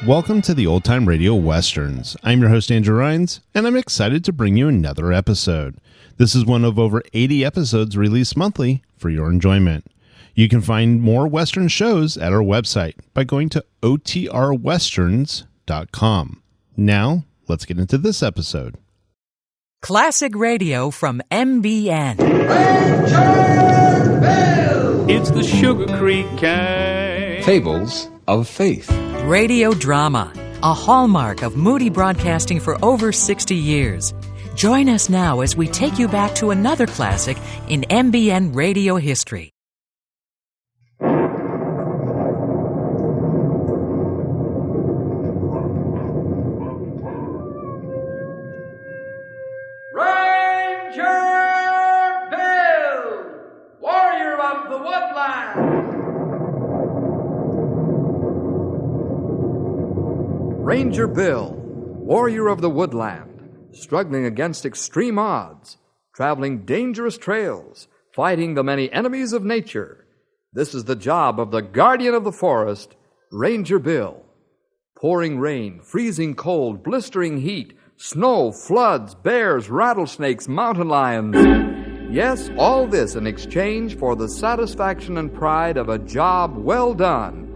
Welcome to the Old Time Radio Westerns. I'm your host, Andrew Rhynes, and I'm excited to bring you another episode. This is one of over 80 episodes released monthly for your enjoyment. You can find more Western shows at our website by going to OTRwesterns.com. Now, let's get into this episode. Classic radio from MBN. Ranger Bill! It's the Sugar Creek Gang. Fables of Faith. Radio drama, a hallmark of Moody Broadcasting for over 60 years. Join us now as we take you back to another classic in MBN radio history. Ranger Bill! Warrior of the woodland! Ranger Bill, warrior of the woodland, struggling against extreme odds, traveling dangerous trails, fighting the many enemies of nature. This is the job of the guardian of the forest, Ranger Bill. Pouring rain, freezing cold, blistering heat, snow, floods, bears, rattlesnakes, mountain lions. Yes, all this in exchange for the satisfaction and pride of a job well done.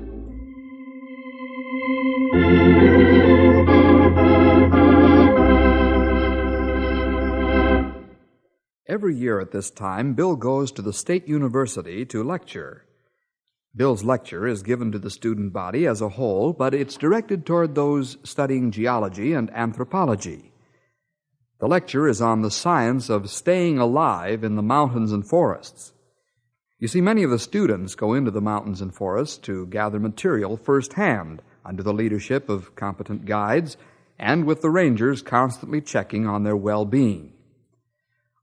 Every year at this time, Bill goes to the State University to lecture. Bill's lecture is given to the student body as a whole, but it's directed toward those studying geology and anthropology. The lecture is on the science of staying alive in the mountains and forests. You see, many of the students go into the mountains and forests to gather material firsthand under the leadership of competent guides and with the rangers constantly checking on their well-being.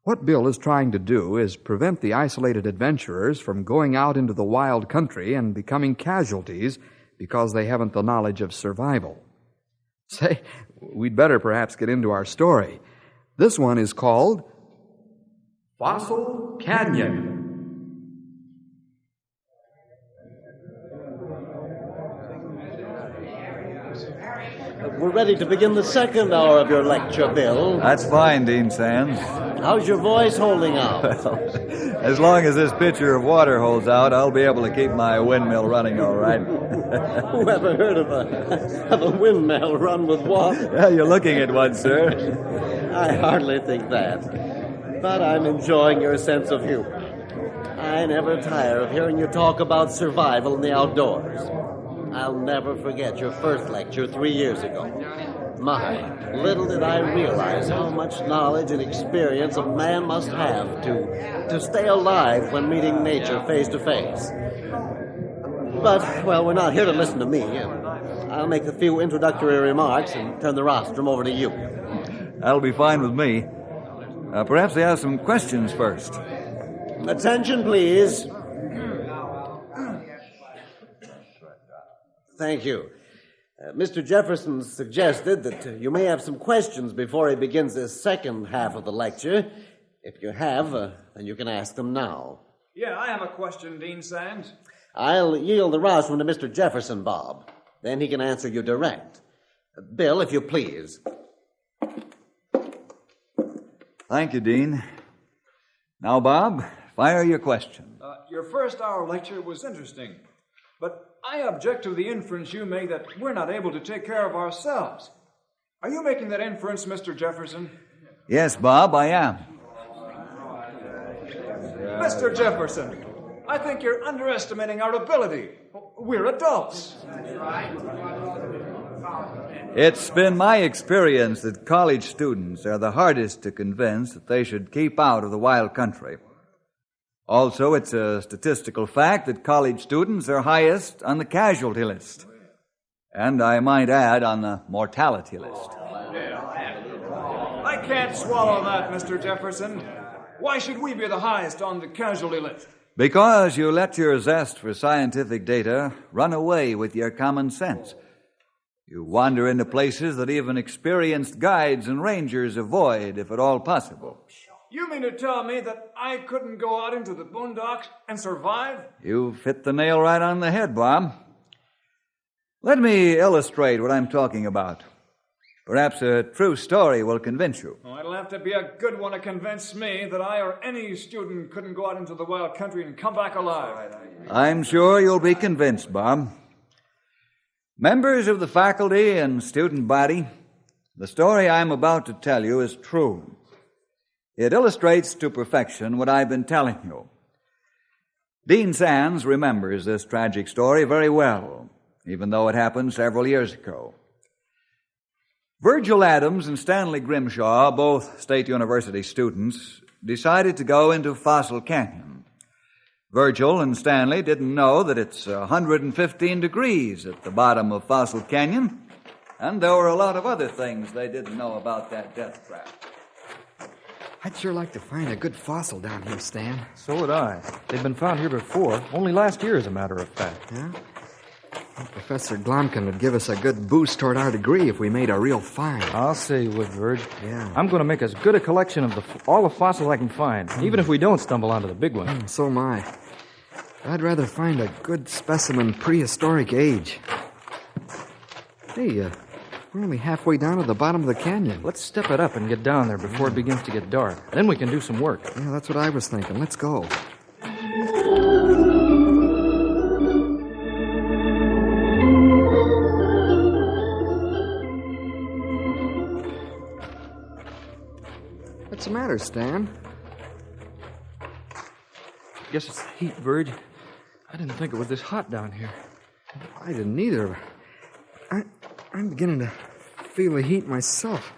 What Bill is trying to do is prevent the isolated adventurers from going out into the wild country and becoming casualties because they haven't the knowledge of survival. Say, we'd better perhaps get into our story. This one is called Fossil Canyon. We're ready to begin the second hour of your lecture, Bill. That's fine, Dean Sands. How's your voice holding out? Well, as long as this pitcher of water holds out, I'll be able to keep my windmill running all right. Who ever heard of a windmill run with water? Yeah, you're looking at one, sir. I hardly think that. But I'm enjoying your sense of humor. I never tire of hearing you talk about survival in the outdoors. I'll never forget your first lecture 3 years ago. My, little did I realize how much knowledge and experience a man must have to stay alive when meeting nature face to face. But, well, we're not here to listen to me. I'll make a few introductory remarks and turn the rostrum over to you. That'll be fine with me. Perhaps they have some questions first. Attention, please. Thank you. Mr. Jefferson suggested that you may have some questions before he begins this second half of the lecture. If you have, then you can ask them now. Yeah, I have a question, Dean Sands. I'll yield the rostrum to Mr. Jefferson, Bob. Then he can answer you direct. Bill, if you please. Thank you, Dean. Now, Bob, fire your question. Your first hour lecture was interesting, but I object to the inference you made that we're not able to take care of ourselves. Are you making that inference, Mr. Jefferson? Yes, Bob, I am. Mr. Jefferson, I think you're underestimating our ability. We're adults. It's been my experience that college students are the hardest to convince that they should keep out of the wild country. Also, it's a statistical fact that college students are highest on the casualty list. And I might add, on the mortality list. I can't swallow that, Mr. Jefferson. Why should we be the highest on the casualty list? Because you let your zest for scientific data run away with your common sense. You wander into places that even experienced guides and rangers avoid, if at all possible. You mean to tell me that I couldn't go out into the boondocks and survive? You've hit the nail right on the head, Bob. Let me illustrate what I'm talking about. Perhaps a true story will convince you. Oh, it'll have to be a good one to convince me that I or any student couldn't go out into the wild country and come back alive. I'm sure you'll be convinced, Bob. Members of the faculty and student body, the story I'm about to tell you is true. It illustrates to perfection what I've been telling you. Dean Sands remembers this tragic story very well, even though it happened several years ago. Virgil Adams and Stanley Grimshaw, both State University students, decided to go into Fossil Canyon. Virgil and Stanley didn't know that it's 115 degrees at the bottom of Fossil Canyon, and there were a lot of other things they didn't know about that death trap. I'd sure like to find a good fossil down here, Stan. So would I. They've been found here before, only last year, as a matter of fact. Yeah? Well, Professor Glomkin would give us a good boost toward our degree if we made a real find. I'll say you would, Verge. Yeah. I'm going to make as good a collection of all the fossils I can find, even if we don't stumble onto the big one. So am I. I'd rather find a good specimen prehistoric age. Hey, we're only halfway down to the bottom of the canyon. Let's step it up and get down there before it begins to get dark. Then we can do some work. Yeah, that's what I was thinking. Let's go. What's the matter, Stan? Guess it's the heat, Verge. I didn't think it was this hot down here. I didn't either. I'm beginning to feel the heat myself.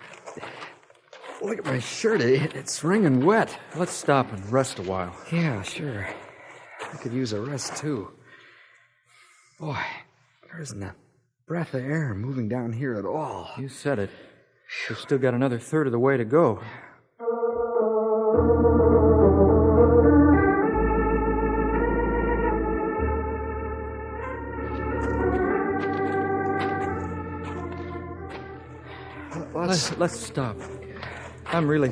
Look at my shirt. It's wringing wet. Let's stop and rest a while. Yeah, sure. I could use a rest, too. Boy, there isn't a breath of air moving down here at all. You said it. We've still got another third of the way to go. Let's stop. I'm really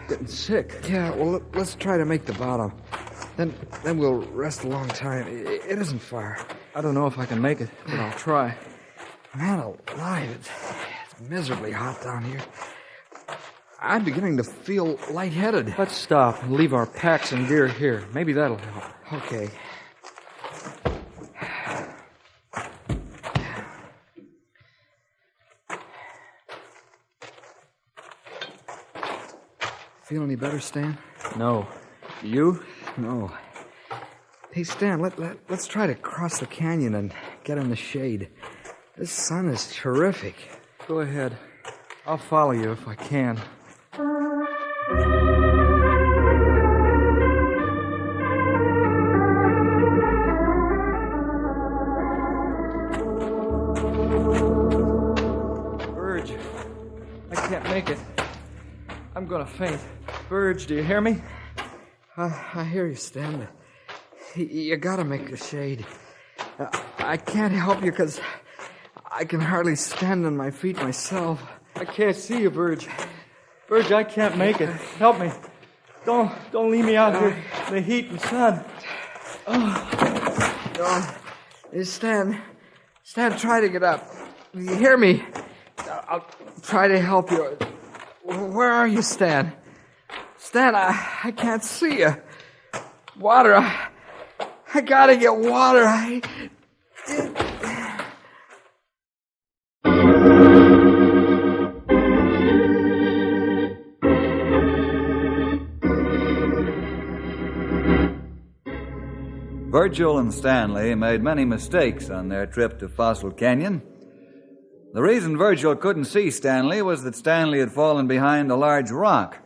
getting sick. Yeah, well, let's try to make the bottom. Then we'll rest a long time. It isn't far. I don't know if I can make it, but I'll try. Man alive, it's miserably hot down here. I'm beginning to feel lightheaded. Let's stop and leave our packs and gear here. Maybe that'll help. Okay. Feel any better, Stan? No. You? No. Hey, Stan, let's try to cross the canyon and get in the shade. This sun is terrific. Go ahead. I'll follow you if I can. Verge, I can't make it. I'm gonna faint. Verge, do you hear me? I hear you, Stan. You gotta make the shade. I can't help you because I can hardly stand on my feet myself. I can't see you, Verge. Verge, I can't make it. Help me. Don't leave me out here in the heat and sun. Oh. Stan, try to get up. You hear me? I'll try to help you. Where are you, Stan? Stan, I can't see you. Water. I gotta get water. Virgil and Stanley made many mistakes on their trip to Fossil Canyon. The reason Virgil couldn't see Stanley was that Stanley had fallen behind a large rock.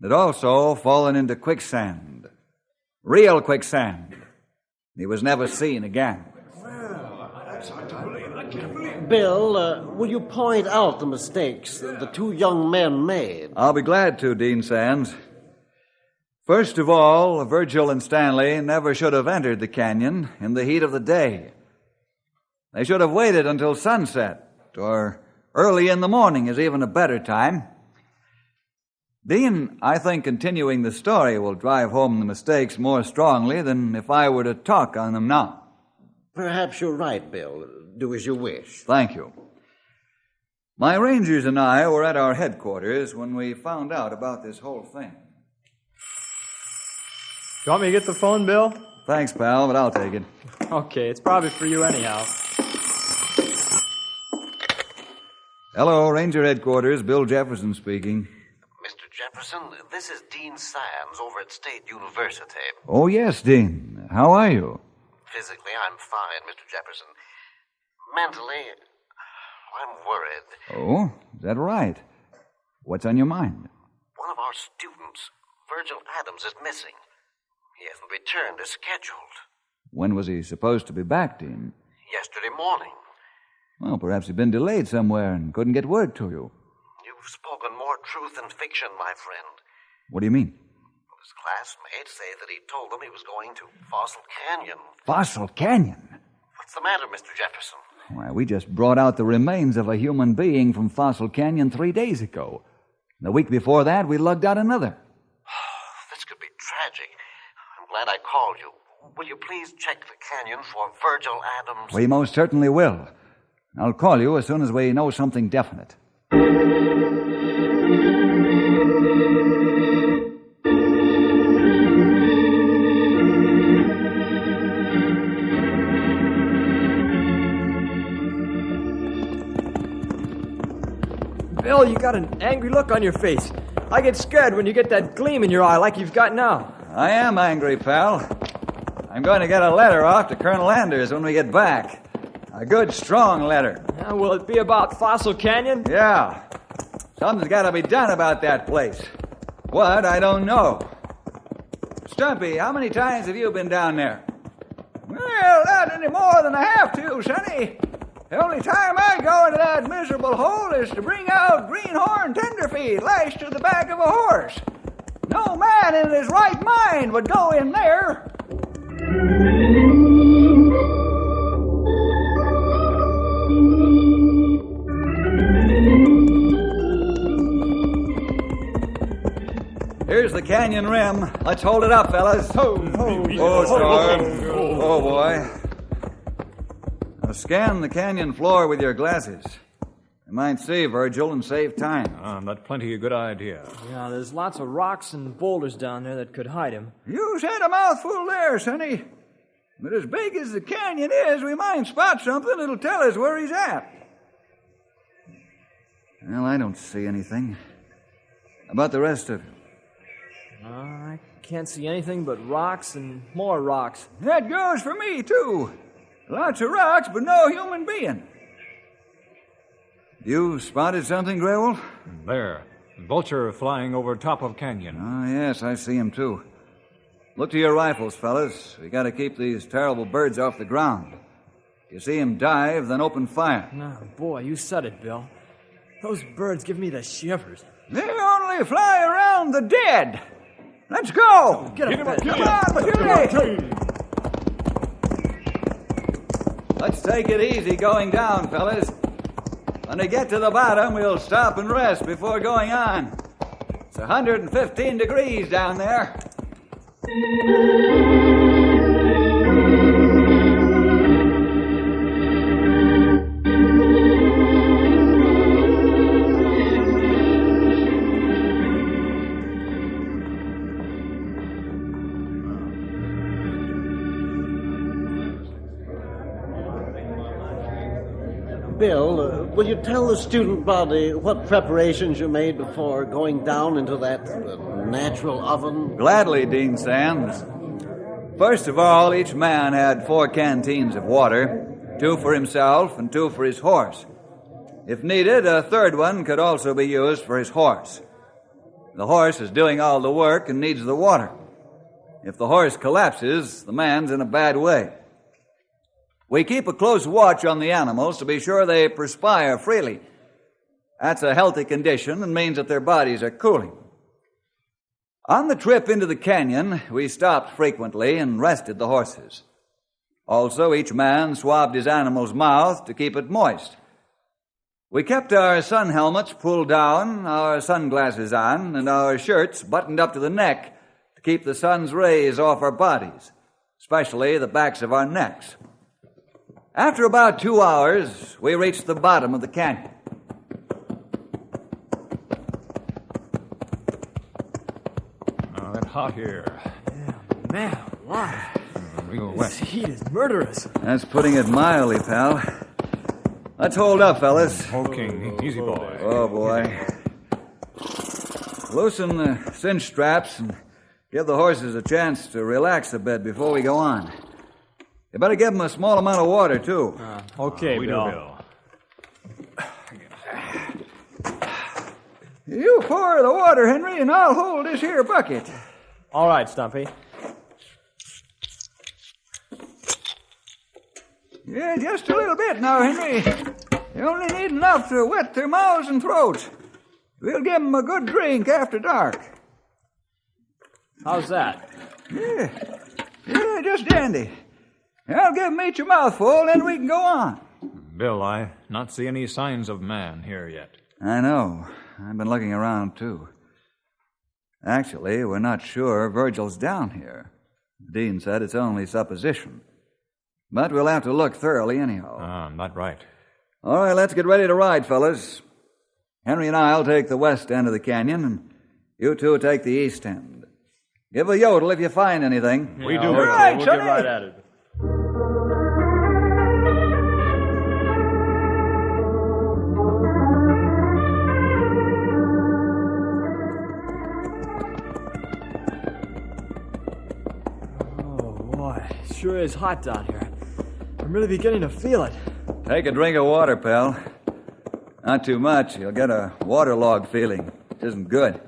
It had also fallen into quicksand. Real quicksand. He was never seen again. Bill, will you point out the mistakes the two young men made? I'll be glad to, Dean Sands. First of all, Virgil and Stanley never should have entered the canyon in the heat of the day. They should have waited until sunset or early in the morning is even a better time. Dean, I think continuing the story will drive home the mistakes more strongly than if I were to talk on them now. Perhaps you're right, Bill. Do as you wish. Thank you. My rangers and I were at our headquarters when we found out about this whole thing. You want me to get the phone, Bill? Thanks, pal, but I'll take it. Okay, it's probably for you anyhow. Hello, Ranger Headquarters. Bill Jefferson speaking. Mr. Jefferson, this is Dean Sands over at State University. Oh, yes, Dean. How are you? Physically, I'm fine, Mr. Jefferson. Mentally, I'm worried. Oh, is that right? What's on your mind? One of our students, Virgil Adams, is missing. He hasn't returned as scheduled. When was he supposed to be back, Dean? Yesterday morning. Well, perhaps he'd been delayed somewhere and couldn't get word to you. You've spoken more truth than fiction, my friend. What do you mean? His classmates say that he told them he was going to Fossil Canyon. Fossil Canyon? What's the matter, Mr. Jefferson? Why, we just brought out the remains of a human being from Fossil Canyon 3 days ago. The week before that, we lugged out another. This could be tragic. I'm glad I called you. Will you please check the canyon for Virgil Adams? We most certainly will. I'll call you as soon as we know something definite. Bill, you got an angry look on your face. I get scared when you get that gleam in your eye like you've got now. I am angry, pal. I'm going to get a letter off to Colonel Anders when we get back. A good, strong letter. Will it be about Fossil Canyon? Yeah. Something's got to be done about that place. What, I don't know. Stumpy, how many times have you been down there? Well, not any more than I have to, sonny. The only time I go into that miserable hole is to bring out greenhorn tenderfeet lashed to the back of a horse. No man in his right mind would go in there. Here's the canyon rim. Let's hold it up, fellas. Oh, boy. Now scan the canyon floor with your glasses. You might see Virgil and save time. That's plenty of good idea. Yeah, there's lots of rocks and boulders down there that could hide him. You said a mouthful there, sonny. But as big as the canyon is, we might spot something that'll tell us where he's at. Well, I don't see anything. How about the rest of it? I can't see anything but rocks and more rocks. That goes for me, too. Lots of rocks, but no human being. You spotted something, Grewel? There. Vulture flying over top of canyon. Oh, yes, I see him, too. Look to your rifles, fellas. We got to keep these terrible birds off the ground. If you see him dive, then open fire. No, boy, you said it, Bill. Those birds give me the shivers. They only fly around the dead. Let's go! Get him up, Come on, McCombe! Let's take it easy going down, fellas. When we get to the bottom, we'll stop and rest before going on. It's 115 degrees down there. Bill, will you tell the student body what preparations you made before going down into that natural oven? Gladly, Dean Sands. First of all, each man had 4 canteens of water, 2 for himself and 2 for his horse. If needed, a third one could also be used for his horse. The horse is doing all the work and needs the water. If the horse collapses, the man's in a bad way. We keep a close watch on the animals to be sure they perspire freely. That's a healthy condition and means that their bodies are cooling. On the trip into the canyon, we stopped frequently and rested the horses. Also, each man swabbed his animal's mouth to keep it moist. We kept our sun helmets pulled down, our sunglasses on, and our shirts buttoned up to the neck to keep the sun's rays off our bodies, especially the backs of our necks. After about 2 hours, we reached the bottom of the canyon. Oh, it's hot here. Yeah, man, alive. We go This west. heat is murderous. That's putting it mildly, pal. Let's hold up, fellas. Okay, easy boy. Oh, boy. Loosen the cinch straps and give the horses a chance to relax a bit before we go on. You better give them a small amount of water, too. Okay, We Bill. do, Bill. You pour the water, Henry, and I'll hold this here bucket. All right, Stumpy. Yeah, just a little bit now, Henry. You only need enough to wet their mouths and throats. We'll give them a good drink after dark. How's that? Yeah, just dandy. I'll give them each a mouthful, then we can go on. Bill, I not see any signs of man here yet. I know. I've been looking around, too. Actually, we're not sure Virgil's down here. The dean said it's only supposition. But we'll have to look thoroughly anyhow. Not right. All right, let's get ready to ride, fellas. Henry and I'll take the west end of the canyon, and you two take the east end. Give a yodel if you find anything. We do. All All right, right, we'll Sonny. get right at it. Oh, boy. It sure is hot down here. I'm really beginning to feel it. Take a drink of water, pal. Not too much. You'll get a waterlogged feeling, which isn't good.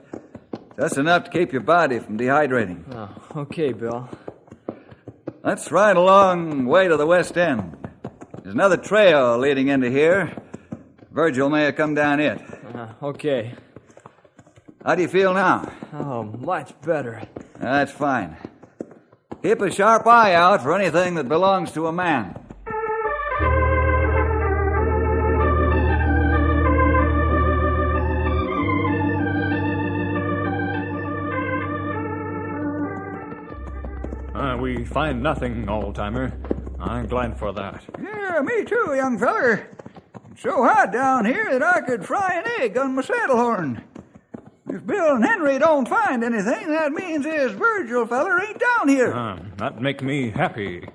Just enough to keep your body from dehydrating. Oh, okay, Bill. Let's ride a long way to the west end. There's another trail leading into here. Virgil may have come down it. Okay. How do you feel now? Oh, much better. That's fine. Keep a sharp eye out for anything that belongs to a man. We find nothing, old-timer. I'm glad for that. Yeah, me too, young feller. It's so hot down here that I could fry an egg on my saddle horn. If Bill and Henry don't find anything, that means this Virgil feller ain't down here. That make me happy.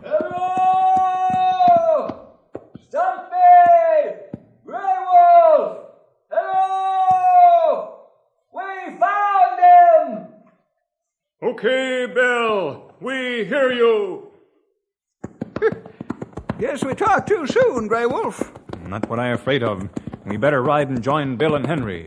Hello! Stumpy! Grey Wolf! Hello! We found him! Okay, Bill. We hear you. Guess we talked too soon, Grey Wolf. Not what I'm afraid of. We better ride and join Bill and Henry.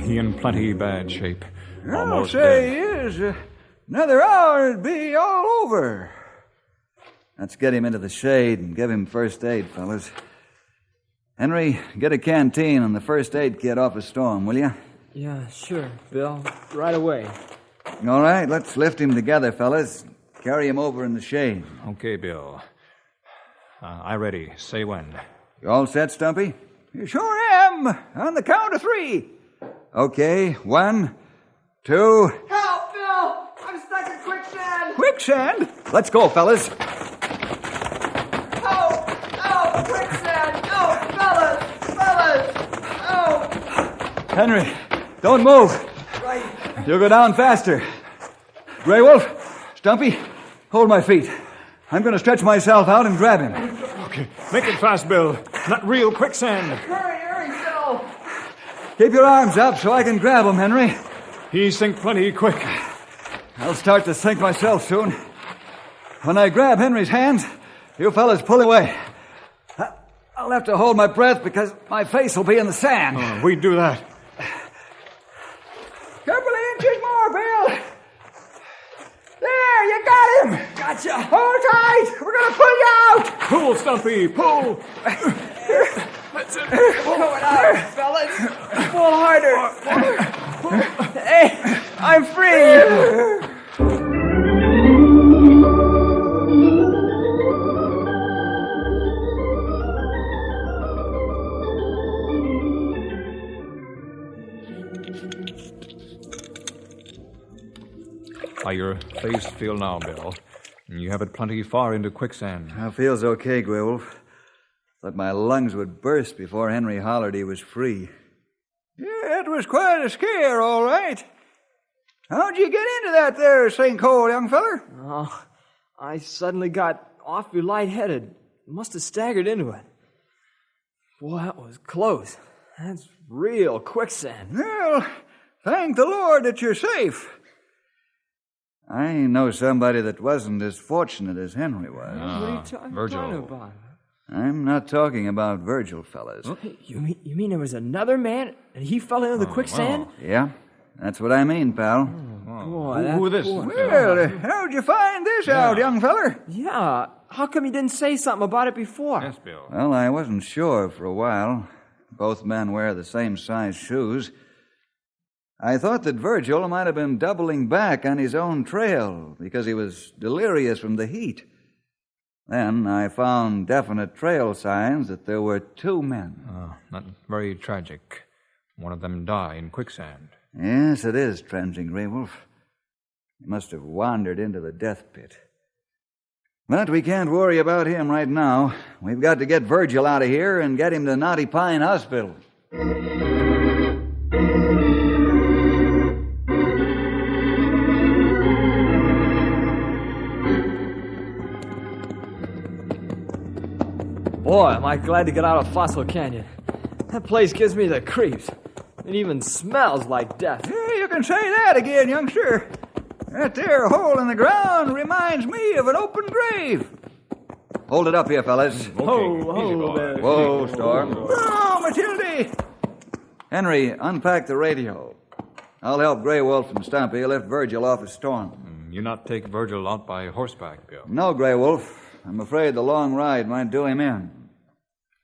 He in plenty bad shape. I'll say he is. Another hour it'd be all over. Let's get him into the shade and give him first aid, fellas. Henry, get a canteen and the first aid kit off a storm, will you? Yeah, sure, Bill. Right away. All right, let's lift him together, fellas. Carry him over in the shade. Okay, Bill. I ready. Say when. You all set, Stumpy? You sure am. On the count of 3. Okay, 1, 2... Help, Bill! I'm stuck in quicksand! Quicksand? Let's go, fellas. Help! Help! Quicksand! Help, fellas! Fellas! Help! Henry, don't move. Right. You'll go down faster. Grey Wolf, Stumpy, hold my feet. I'm going to stretch myself out and grab him. Okay, make it fast, Bill. Not real quicksand. Hurry, Bill! Keep your arms up so I can grab him, Henry. He sink plenty quick. I'll start to sink myself soon. When I grab Henry's hands, you fellas pull away. I'll have to hold my breath because my face will be in the sand. We do that. Couple of inches more, Bill. There, you got him. Gotcha! Hold tight! We're gonna pull you out! Pull, Stumpy, pull! That's it. Going out, fellas. Pull harder. Hey, I'm free. How your face feel now, Bill? You have it plenty far into quicksand. I feels okay, Grey Wolf. Thought my lungs would burst before Henry hollered he was free. Yeah, it was quite a scare, all right. How'd you get into that there sinkhole, young feller? Oh, I suddenly got awfully lightheaded. Must have staggered into it. Boy, that was close. That's real quicksand. Well, thank the Lord that you're safe. I know somebody that wasn't as fortunate as Henry was. What are you talking about? I'm not talking about Virgil, fellas. You mean there was another man and he fell into the quicksand? Yeah, that's what I mean, pal. Boy, Who this? Well, how'd you find this out, young feller? Yeah, how come you didn't say something about it before? Yes, Bill. Well, I wasn't sure for a while. Both men wear the same size shoes. I thought that Virgil might have been doubling back on his own trail because he was delirious from the heat. Then I found definite trail signs that there were two men. Not very tragic. One of them died in quicksand. Yes, it is tragic, Grey Wolf. He must have wandered into the death pit. But we can't worry about him right now. We've got to get Virgil out of here and get him to Knotty Pine Hospital. Boy, am I glad to get out of Fossil Canyon. That place gives me the creeps. It even smells like death. Yeah, you can say that again, youngster. That there hole in the ground reminds me of an open grave. Hold it up here, fellas. Whoa, Storm. Oh, Matilda! Henry, unpack the radio. I'll help Grey Wolf and Stumpy lift Virgil off his storm. You not take Virgil out by horseback, Bill? No, Grey Wolf. I'm afraid the long ride might do him in.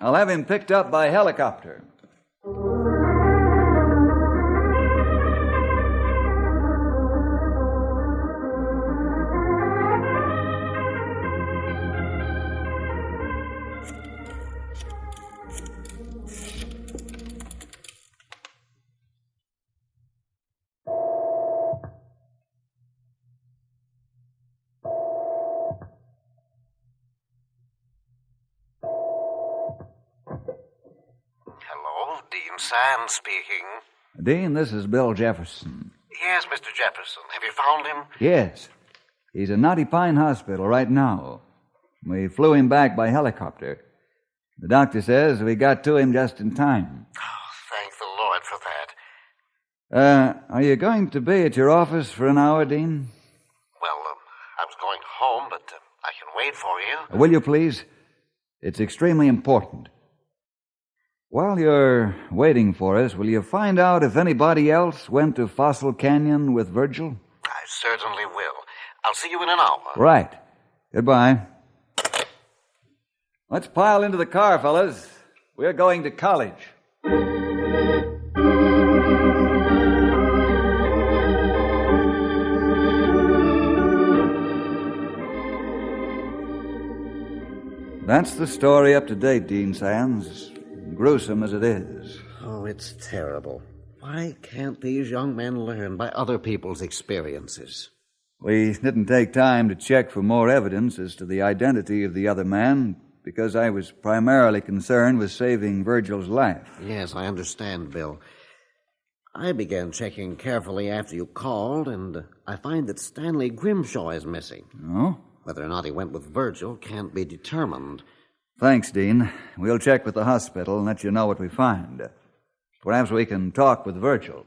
I'll have him picked up by helicopter. Dean Sands speaking. Dean, this is Bill Jefferson. Yes, Mr. Jefferson. Have you found him? Yes. He's in Knotty Pine Hospital right now. We flew him back by helicopter. The doctor says we got to him just in time. Oh, thank the Lord for that. Are you going to be at your office for an hour, Dean? Well, I was going home, but I can wait for you. Will you please? It's extremely important. While you're waiting for us, will you find out if anybody else went to Fossil Canyon with Virgil? I certainly will. I'll see you in an hour. Right. Goodbye. Let's pile into the car, fellas. We're going to college. That's the story up to date, Dean Sands. Gruesome as it is. Oh, it's terrible. Why can't these young men learn by other people's experiences? We didn't take time to check for more evidence as to the identity of the other man because I was primarily concerned with saving Virgil's life. Yes, I understand, Bill. I began checking carefully after you called, and I find that Stanley Grimshaw is missing. Oh? Whether or not he went with Virgil can't be determined. Thanks, Dean. We'll check with the hospital and let you know what we find. Perhaps we can talk with Virgil.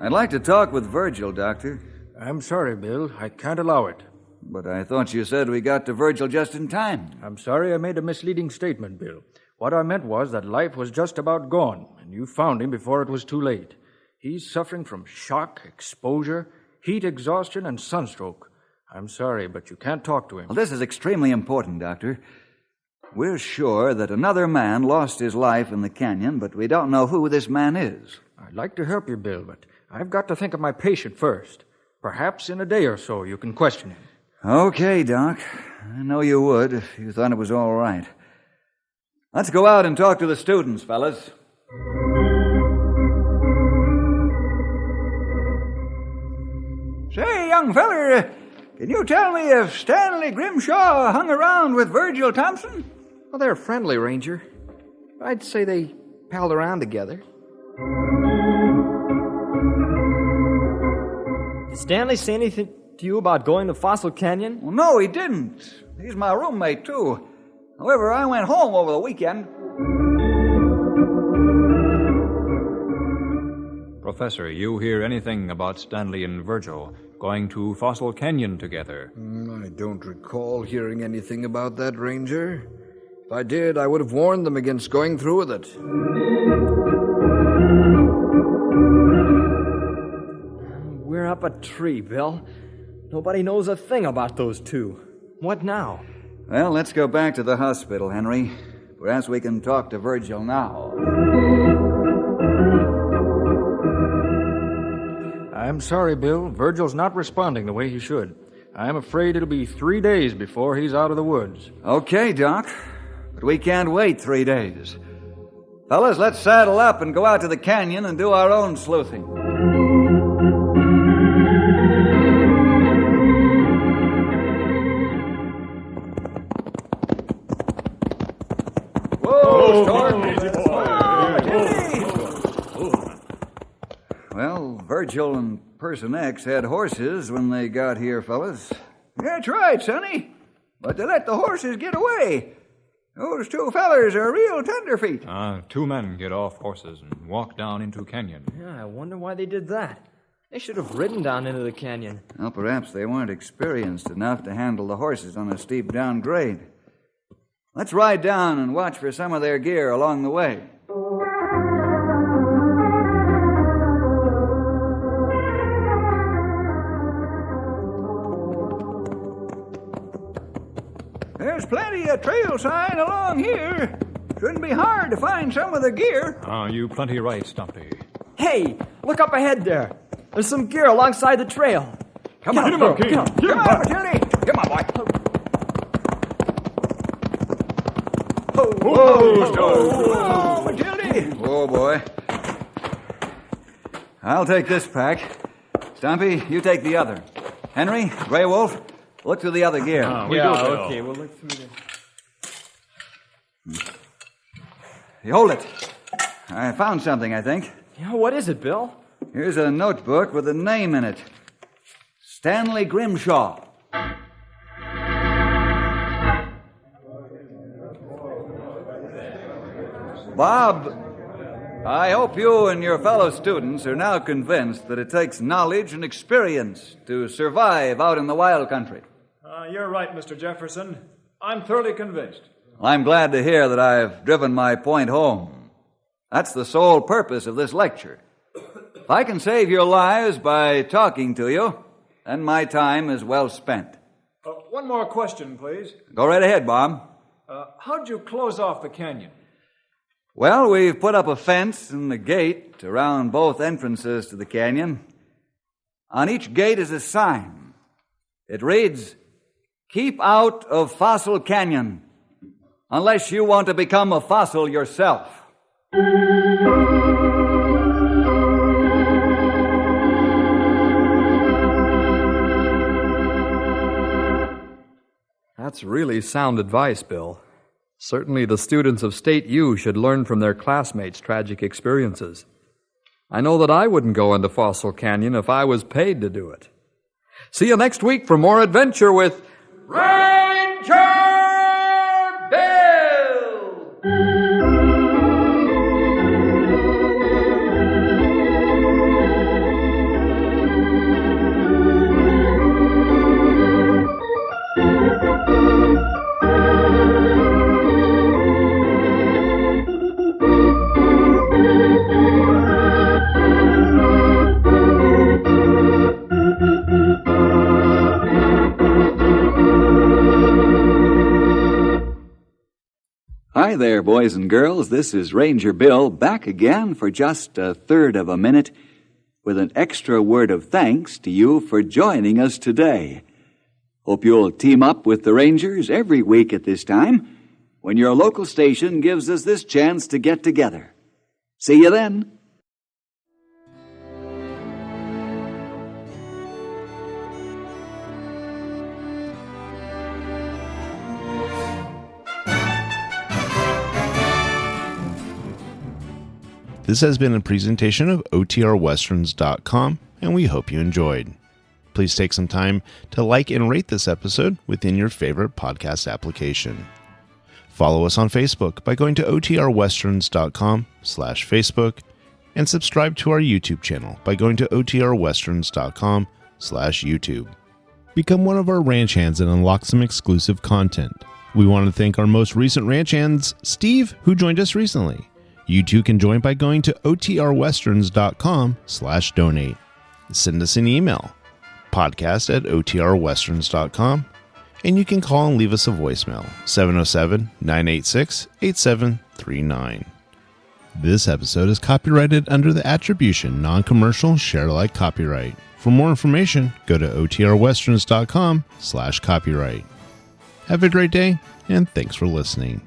I'd like to talk with Virgil, Doctor. I'm sorry, Bill. I can't allow it. But I thought you said we got to Virgil just in time. I'm sorry I made a misleading statement, Bill. What I meant was that life was just about gone, and you found him before it was too late. He's suffering from shock, exposure, heat exhaustion, and sunstroke. I'm sorry, but you can't talk to him. Well, this is extremely important, Doctor. We're sure that another man lost his life in the canyon, but we don't know who this man is. I'd like to help you, Bill, but I've got to think of my patient first. Perhaps in a day or so you can question him. Okay, Doc. I know you would if you thought it was all right. Let's go out and talk to the students, fellas. Say, young feller, can you tell me if Stanley Grimshaw hung around with Virgil Thompson? Well, they're friendly, Ranger. I'd say they palled around together. Did Stanley say anything to you about going to Fossil Canyon? Well, no, he didn't. He's my roommate, too. However, I went home over the weekend. Professor, you hear anything about Stanley and Virgil going to Fossil Canyon together? I don't recall hearing anything about that, Ranger. If I did, I would have warned them against going through with it. We're up a tree, Bill. Nobody knows a thing about those two. What now? Well, let's go back to the hospital, Henry. Perhaps we can talk to Virgil now. I'm sorry, Bill. Virgil's not responding the way he should. I'm afraid it'll be 3 days before he's out of the woods. Okay, Doc. But we can't wait 3 days. Fellas, let's saddle up and go out to the canyon and do our own sleuthing. Whoa, Storm! Well, Virgil and Person X had horses when they got here, fellas. That's right, Sonny. But they let the horses get away. Those two fellers are real tenderfeet. 2 men get off horses and walk down into canyon. Yeah, I wonder why they did that. They should have ridden down into the canyon. Well, perhaps they weren't experienced enough to handle the horses on a steep downgrade. Let's ride down and watch for some of their gear along the way. There's plenty of trail sign along here. Shouldn't be hard to find some of the gear. You plenty right, Stumpy. Hey, look up ahead there. There's some gear alongside the trail. Come on, Get him, Come on, Matilda. Come on, boy. Whoa, Matilda. Oh, boy. I'll take this pack. Stumpy, you take the other. Henry, Grey Wolf, look through the other gear. Okay, we'll look through this. You hold it. I found something, I think. Yeah, what is it, Bill? Here's a notebook with a name in it. Stanley Grimshaw. Bob, I hope you and your fellow students are now convinced that it takes knowledge and experience to survive out in the wild country. You're right, Mr. Jefferson. I'm thoroughly convinced. I'm glad to hear that I've driven my point home. That's the sole purpose of this lecture. If I can save your lives by talking to you, then my time is well spent. One more question, please. Go right ahead, Bob. How'd you close off the canyon? Well, we've put up a fence and a gate around both entrances to the canyon. On each gate is a sign. It reads, "Keep out of Fossil Canyon, unless you want to become a fossil yourself." That's really sound advice, Bill. Certainly the students of State U should learn from their classmates' tragic experiences. I know that I wouldn't go into Fossil Canyon if I was paid to do it. See you next week for more adventure with Ranger Bill! Hi there, boys and girls. This is Ranger Bill back again for just a third of a minute with an extra word of thanks to you for joining us today. Hope you'll team up with the Rangers every week at this time when your local station gives us this chance to get together. See you then. This has been a presentation of OTRWesterns.com, and we hope you enjoyed. Please take some time to like and rate this episode within your favorite podcast application. Follow us on Facebook by going to OTRWesterns.com/Facebook, and subscribe to our YouTube channel by going to OTRWesterns.com/YouTube. Become one of our ranch hands and unlock some exclusive content. We want to thank our most recent ranch hands, Steve, who joined us recently. You too can join by going to OTRWesterns.com/donate. Send us an email, podcast@OTRWesterns.com, and you can call and leave us a voicemail, 707-986-8739. This episode is copyrighted under the attribution non-commercial share-alike copyright. For more information, go to OTRWesterns.com/copyright. Have a great day, and thanks for listening.